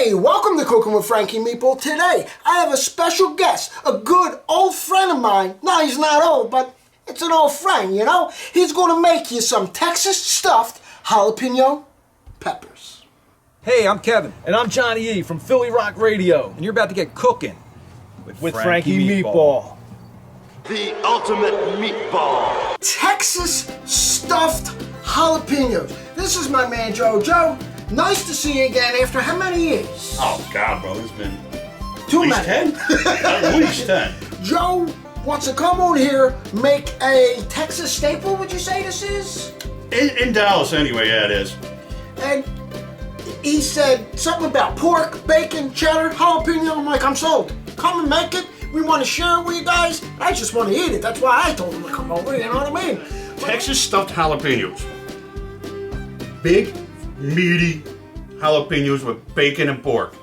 Hey, welcome to Cooking with Frankie Meatball. Today, I have a special guest, a good old friend of mine. No, he's not old, but it's an old friend, you know? He's going to make you some Texas stuffed jalapeno peppers. Hey, I'm Kevin. And I'm Johnny E. from Philly Rock Radio. And you're about to get cooking with Frankie Meatball. The ultimate meatball. Texas stuffed jalapenos. This is my man, Joe. Joe, nice to see you again after how many years? Oh, God, bro, it's been Too at many. least 10. At least 10. Joe wants to come on here, make a Texas staple, would you say this is? In Dallas, anyway, yeah, it is. And he said something about pork, bacon, cheddar, jalapeno. I'm like, I'm sold. Come and make it. We want to share it with you guys. I just want to eat it. That's why I told him to come over, you know what I mean? Texas stuffed jalapenos. Big, meaty jalapenos with bacon and pork.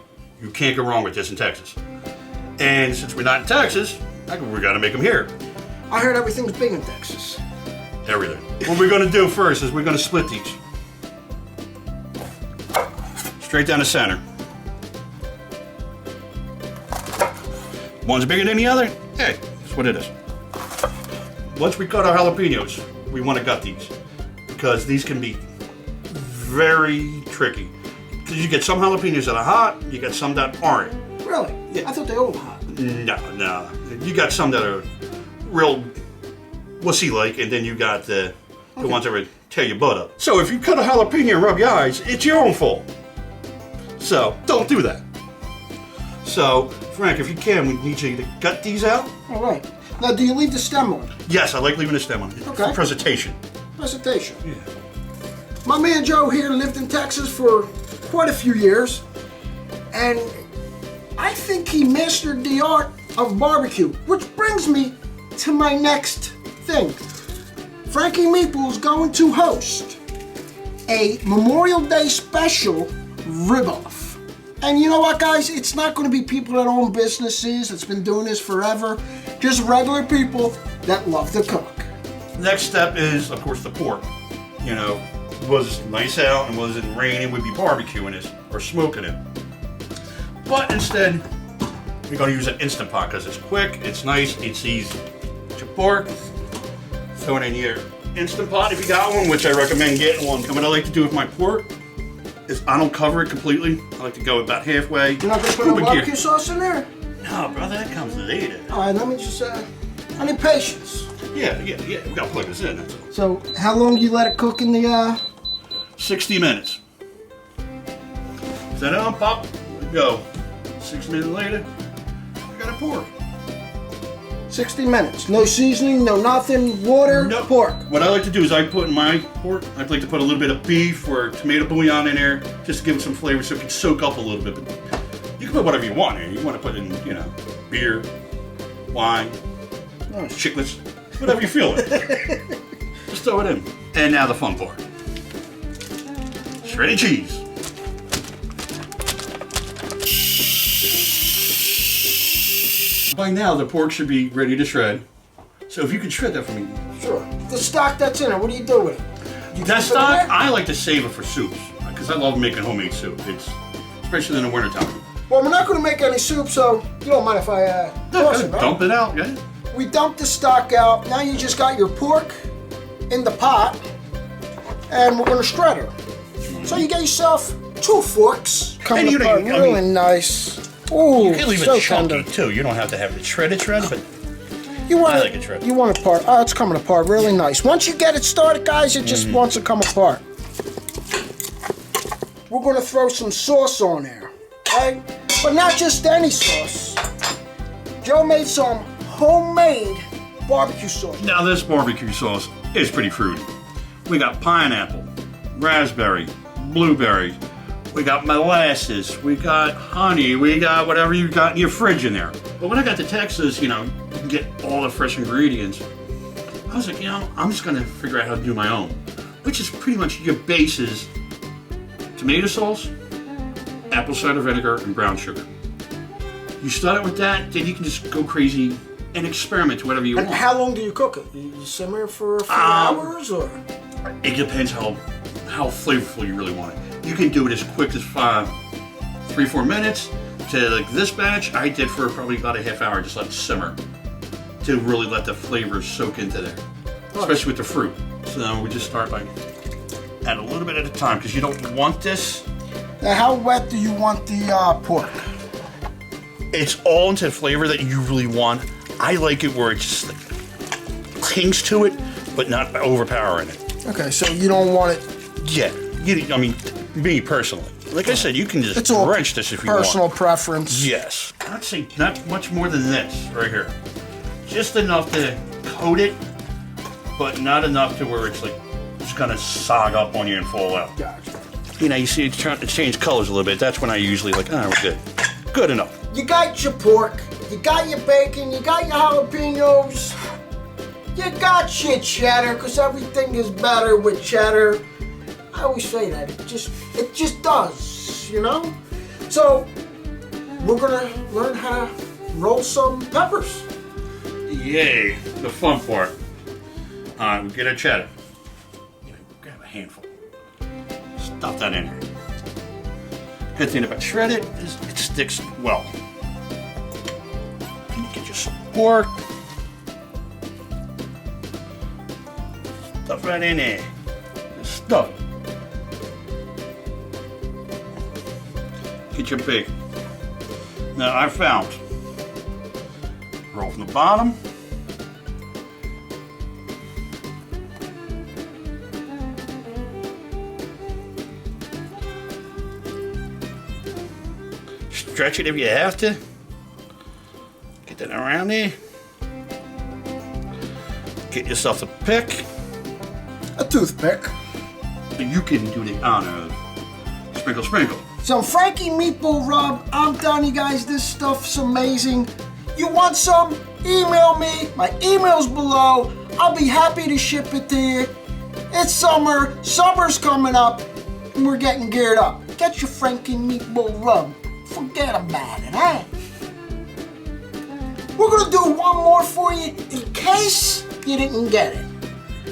You can't go wrong with this in Texas. And since we're not in Texas, we got to make them here. I heard everything's big in Texas. Everything. What we're going to do first is we're going to split these. Straight down the center. One's bigger than the other. Hey, that's what it is. Once we cut our jalapenos, we want to gut these because these can be very tricky. Because you get some jalapenos that are hot, you get some that aren't. Really? Yeah. I thought they all were hot. No. You got some that are real wussy-like, and then you got the ones that would tear your butt up. So if you cut a jalapeno and rub your eyes, it's your own fault. So don't do that. So, Frank, if you can, we need you to gut these out. All right. Now, do you leave the stem on? Yes, I like leaving the stem on. Okay. For presentation. Presentation. Yeah. My man Joe here lived in Texas for quite a few years, and I think he mastered the art of barbecue, which brings me to my next thing. Frankie Meatball is going to host a Memorial Day special rib-off. And you know what, guys? It's not going to be people that own businesses that's been doing this forever. Just regular people that love to cook. Next step is, of course, the pork. You know, was nice out and wasn't raining, we'd be barbecuing it or smoking it. But instead, we're going to use an Instant Pot because it's quick, it's nice, it's easy. Get your pork, throw it in your Instant Pot if you got one, which I recommend getting one. And what I like to do with my pork is I don't cover it completely. I like to go about halfway. You're not going to put a barbecue sauce in there? No, brother, that comes later. All right, let me just, I need patience. Yeah, we got to plug this in, that's all. So, how long do you let it cook in the, 60 minutes. Set it on, pop, go. 6 minutes later, I got a pork. 60 minutes. No seasoning, no nothing, water, Nope. pork. What I like to do is I put in my pork, I like to put a little bit of beef or tomato bouillon in there just to give it some flavor so it can soak up a little bit. But you can put whatever you want in. You want to put in, you know, beer, wine, chiclets, whatever you feel like. Just throw it in. And now the fun part. Shredded cheese. By now the pork should be ready to shred. So if you could shred that for me. Sure. The stock that's in it, what do you do with it? You That keep it stock, in there? I like to save it for soups because I love making homemade soup. It's especially in the wintertime. Well, we're not going to make any soup, so you don't mind if I toss it, right? Dump it out, yeah. We dumped the stock out. Now you just got your pork in the pot, and we're going to shred her. So you get yourself 2 forks. Coming And apart really nice. Ooh, You can leave so it chunky tender. too. You don't have to have it shredded, but You want I it, like it shredded. You want it apart. Oh, it's coming apart really nice. Once you get it started, guys, it just wants to come apart. We're going to throw some sauce on there, okay? But not just any sauce. Joe made some homemade barbecue sauce. now this barbecue sauce is pretty fruity. We got pineapple, raspberry, blueberry. We got molasses, we got honey, we got whatever you got in your fridge in there. But when I got to Texas, you know, you can get all the fresh ingredients. I was like, you know, I'm just gonna figure out how to do my own, which is pretty much your bases: tomato sauce, apple cider vinegar, and brown sugar. You start it with that, then you can just go crazy and experiment to whatever you And want. how long do you cook it? You simmer it for a few hours, or? It depends how flavorful you really want it. You can do it as quick as 3-4 minutes. To like this batch, I did for probably about a half hour, just let it simmer to really let the flavors soak into there, especially with the fruit. So we just start by add a little bit at a time because you don't want this. Now, how wet do you want the pork? It's all into the flavor that you really want. I like it where it just like clings to it, but not overpowering it. Okay, so you don't want it. Yeah, I mean, me personally. Like I said, you can just drench this if you want. Personal preference. Yes. I'd say not much more than this right here. Just enough to coat it, but not enough to where it's like just gonna sog up on you and fall out. Gotcha. You know, you see it's trying to change colors a little bit. That's when I usually like, we're good. Good enough. You got your pork, you got your bacon, you got your jalapenos, you got your cheddar, because everything is better with cheddar. I always say that. It just does, you know? So, we're gonna learn how to roll some peppers. Yay, the fun part. All right, we get our cheddar. Grab a handful. Stuff that in here. Good thing about shredded is it sticks well. Can you get you some pork? Stuff right in there. Just stuff. Get your bacon. Now I found roll from the bottom. Stretch it if you have to. Get that around there. Get yourself a pick. A toothpick. And you can do the honor of sprinkle, sprinkle. Some Frankie Meatball rub. I'm telling you guys, this stuff's amazing. You want some? Email me. My email's below. I'll be happy to ship it to you. It's summer. Summer's coming up. And we're getting geared up. Get your Frankie Meatball rub. Forget about it, huh? We're gonna do one more for you in case you didn't get it.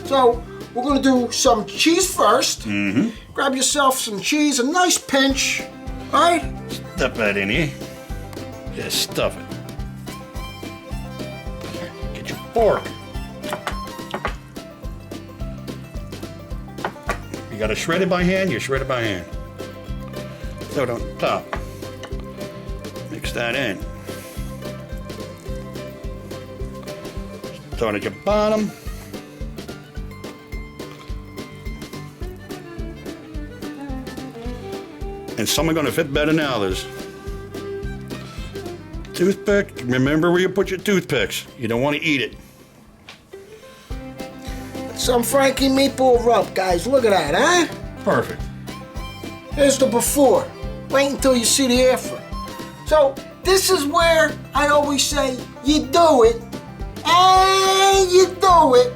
So, we're gonna do some cheese first. Mm-hmm. Grab yourself some cheese, a nice pinch, all right? Stuff that in here. Just stuff it. Get your pork. You got to shred it by hand, you shred it by hand. Throw it on top. Mix that in. Throw it at your bottom. And some are going to fit better than others. Toothpick, remember where you put your toothpicks. You don't want to eat it. Some Frankie Meatball rub, guys. Look at that, huh? Perfect. Here's the before. Wait until you see the after. So, this is where I always say, you do it, and you do it,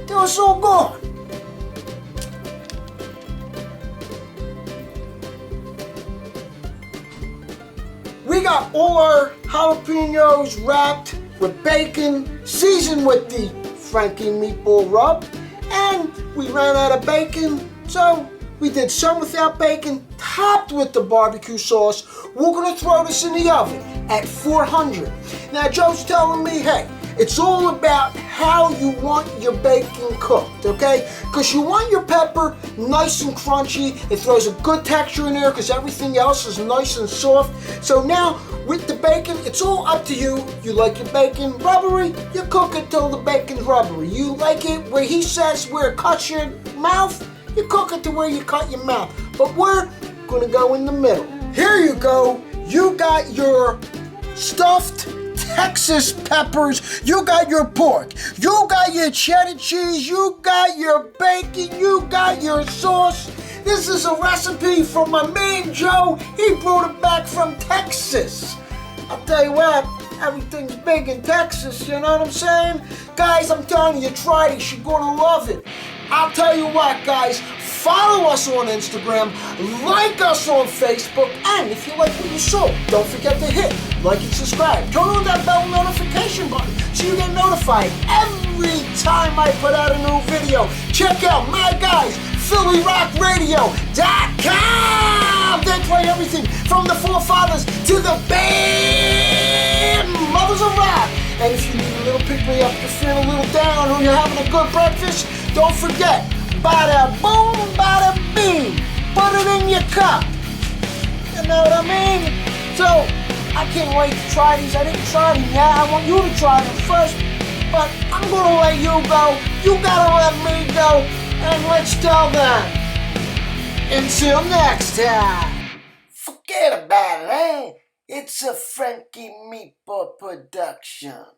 till it's all gone. We got all our jalapenos wrapped with bacon, seasoned with the Frankie Meatball rub, and we ran out of bacon, so we did some without bacon, topped with the barbecue sauce. We're gonna throw this in the oven at 400. Now Joe's telling me, hey, it's all about how you want your bacon cooked, okay? Because you want your pepper nice and crunchy. It throws a good texture in there because everything else is nice and soft. So now with the bacon, it's all up to you. You like your bacon rubbery, you cook it till the bacon's rubbery. You like it where he says where it cuts your mouth, you cook it to where you cut your mouth. But we're gonna go in the middle. Here you go. You got your stuffed Texas peppers, you got your pork, you got your cheddar cheese, you got your bacon, you got your sauce. This is a recipe from my man Joe. He brought it back from Texas. I'll tell you what, everything's big in Texas, you know what I'm saying? Guys, I'm telling you, try this, you're gonna love it. I'll tell you what, guys, follow us on Instagram, like us on Facebook, and if you like what you saw, don't forget to hit like and subscribe. Turn on that bell notification button so you get notified every time I put out a new video. Check out my guys, PhillyRockRadio.com. They play everything from from the forefathers to the band mothers of rap. And if you need a little pick-me-up, you're feeling a little down, or you're having a good breakfast, don't forget, bada boom, bada bing, put it in your cup. You know what I mean? So, I can't wait to try these. I didn't try them yet. I want you to try them first. But I'm gonna let you go. You gotta let me go. And let's tell them. Until next time. Forget about it, eh? It's a Frankie Meatball production.